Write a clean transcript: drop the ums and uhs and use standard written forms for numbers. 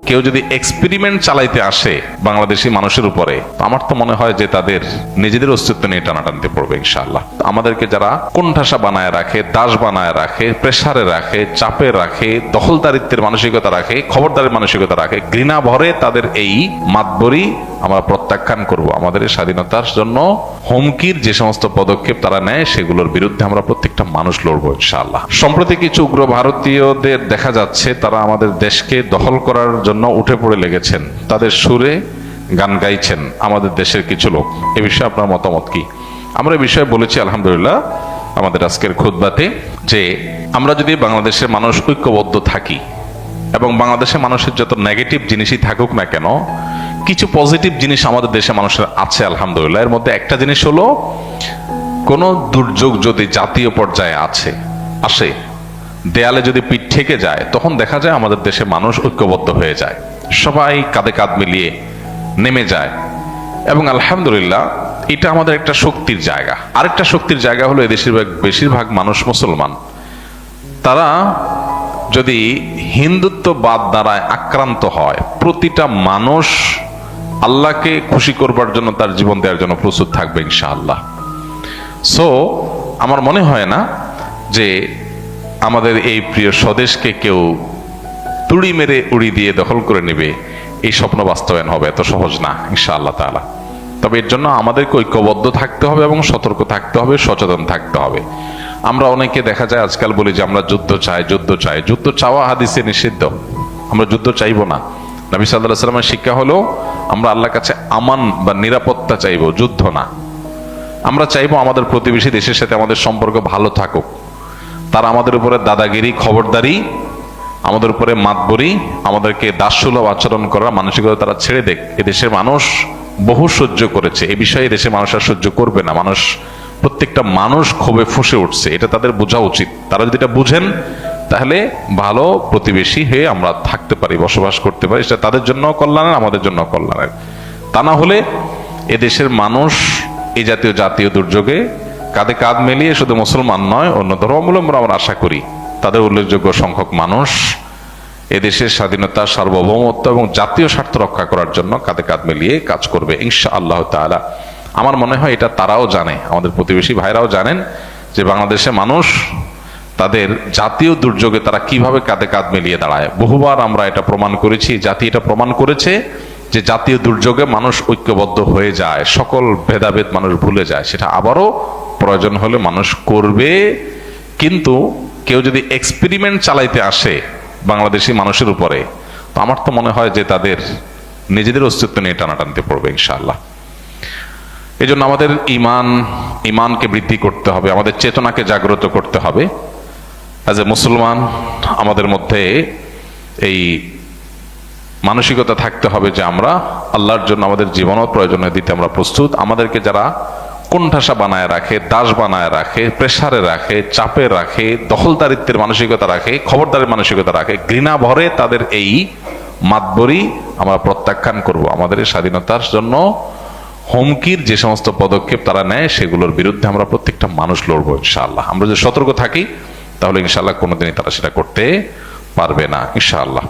কেউ যদি এক্সপেরিমেন্ট চালাইতে আসে বাংলাদেশি মানুষের উপরে, আমার তো মনে হয় যে তাদের নিজেদের অস্তিত্ব নিয়ে টানাটানতে পড়বে ইনশাআল্লাহ। আমাদেরকে যারা কোণঠাসা বানায় রাখে, দাস বানায় রাখে, প্রেসারে রাখে, চাপে রাখে, দখলদারিত্বের মানসিকতা রাখে, খবরদারের মানসিকতা রাখে, ঘৃণা ভরে তাদের এই মাতবরি আমরা প্রত্যাখ্যান করব। আমাদের স্বাধীনতার জন্য হুমকির যে সমস্ত পদক্ষেপ তারা নেয় সেগুলোর বিরুদ্ধে আমরা প্রত্যেকটা মানুষ লড়বো ইনশাআল্লাহ। সম্প্রতি কিছু উগ্র ভারতীয়দের দেখা যাচ্ছে তারা আমাদের দেশকে দখল করার জন্য উঠে পড়ে লেগেছেন, তাদের সুরে গান গাইছেন আমাদের দেশের কিছু লোক। এ বিষয়ে আপনার মতামত কি? আমরা এই বিষয়ে বলেছি আলহামদুলিল্লাহ আমাদের আজকের খুতবাতে যে আমরা যদি বাংলাদেশের মানুষ ঐক্যবদ্ধ থাকি এবং বাংলাদেশের মানুষের যত নেগেটিভ জিনিসই থাকুক না কেন, কিছু পজিটিভ জিনিস আমাদের দেশে মানুষের আছে আলহামদুলিল্লাহ। এর মধ্যে একটা জিনিস হলো, কোনো দুর্যোগ যদি জাতীয় পর্যায়ে আসে, দেয়ালে যদি পিঠ ঠেকে যায়, তখন দেখা যায় আমাদের দেশে মানুষ ঐক্যবদ্ধ হয়ে যায়, সবাই কাঁধে কাঁধ মিলিয়ে নেমে যায়। এবং আলহামদুলিল্লাহ এটা আমাদের একটা শক্তির জায়গা। আরেকটা শক্তির জায়গা হলো এদেশের বেশিরভাগ মানুষ মুসলমান। তারা যদি হিন্দুত্ববাদ দ্বারা আক্রান্ত হয়, প্রতিটা মানুষ আল্লাহকে খুশি করবার জন্য তার জীবন দেওয়ার জন্য প্রস্তুত থাকবে ইনশাআল্লাহ। সো আমার মনে হয় না যে আমাদের এই প্রিয় স্বদেশকে কেউ তুড়ি মেরে উড়ি দিয়ে দখল করে নেবে, এই স্বপ্ন বাস্তবায়ন হবে এত সহজ না ইনশাআল্লাহ তাআলা। তবে এর জন্য আমাদেরকে ঐক্যবদ্ধ থাকতে হবে এবং সতর্ক থাকতে হবে, সচেতন থাকতে হবে। আমরা অনেকে দেখা যায় আজকাল বলি যে আমরা যুদ্ধ চাই। যুদ্ধ চাওয়া হাদিসে নিষিদ্ধ। আমরা যুদ্ধ চাইবো না। নবী সাল্লাল্লাহু আলাইহি ওয়াসাল্লামের শিক্ষা হলো আমরা আল্লাহর কাছে আমান বা নিরাপত্তা চাইবো, যুদ্ধ না। আমরা চাইবো আমাদের প্রতিবেশী দেশের সাথে আমাদের সম্পর্ক ভালো থাকুক, তারা আমাদের উপরে দাদাগিরি, খবরদারি, আমাদের উপরে মাতবরি, আমাদেরকে দাসসুলভ আচরণ করার মানসিকতা তারা ছেড়ে দেখ। এদেশের মানুষ বহু সহ্য করেছে, এ বিষয়ে দেশের মানুষ আর সহ্য করবে না। প্রত্যেকটা মানুষ ক্ষোভে ফুঁসে উঠছে, এটা তাদের বোঝা উচিত। তারা যদি এটা বুঝেন তাহলে ভালো প্রতিবেশী হয়ে আমরা থাকতে পারি, বসবাস করতে পারি। সেটা তাদের জন্য কল্যাণের, আমাদের জন্য কল্যাণের। তা না হলে এদেশের মানুষ এই জাতীয় দুর্যোগে কাঁধে কাঁধ মিলিয়ে শুধু মুসলমান নয়, অন্য ধর্মাবলম্বী আমরা আশা করি তাদের উল্লেখযোগ্য সংখ্যক মানুষ এদেশের স্বাধীনতা, সার্বভৌমত্ব এবং জাতীয় স্বার্থ রক্ষা করার জন্য কাঁধে কাঁধ মিলিয়ে কাজ করবে ইনশাআল্লাহ তাআলা। আমার মনে হয় এটা তারাও জানে, আমাদের প্রতিবেশী ভাইরাও জানেন যে বাংলাদেশের মানুষ তাদের জাতীয় দুর্যোগে তারা কিভাবে কাঁধে কাঁধ মিলিয়ে দাঁড়ায়। বহুবার আমরা এটা প্রমাণ করেছি, জাতি এটা প্রমাণ করেছে যে জাতীয় দুর্যোগে মানুষ ঐক্যবদ্ধ হয়ে যায়, সকল ভেদাভেদ মানুষ ভুলে যায়। সেটা আবারও প্রয়োজন হলে মানুষ করবে। কিন্তু কেউ যদি এক্সপেরিমেন্ট চালাইতে আসে বাংলাদেশি মানুষের উপরে, তো আমার তো মনে হয় যে তাদের নিজেদের অস্তিত্ব নিয়ে টানাটানতে পড়বে ইনশাআল্লাহ। এই জন্য আমাদের ইমানকে বৃদ্ধি করতে হবে, আমাদের চেতনাকে জাগ্রত করতে হবে। অ্যাজ এ মুসলমান আমাদের মধ্যে এই মানসিকতা থাকতে হবে যে আমরা আল্লাহর জন্য আমাদের জীবনও প্রয়োজনে দিতে আমরা প্রস্তুত। আমাদেরকে যারা কোণঠাসা বানায় রাখে, দাস বানায় রাখে, প্রেসারে রাখে, চাপে রাখে, দখলদারিত্বের মানসিকতা রাখে, খবরদারের মানসিকতা রাখে, ঘৃণা ভরে তাদের এই মাতবরি আমরা প্রত্যাখ্যান করব। আমাদের স্বাধীনতার জন্য হুমকির যে সমস্ত পদক্ষেপ তারা নেয় সেগুলোর বিরুদ্ধে আমরা প্রত্যেকটা মানুষ লড়বো ইনশাআল্লাহ। আমরা যদি সতর্ক থাকি তাহলে ইনশাআল্লাহ কোনোদিনই তারা সেটা করতে পারবে না ইনশাআল্লাহ।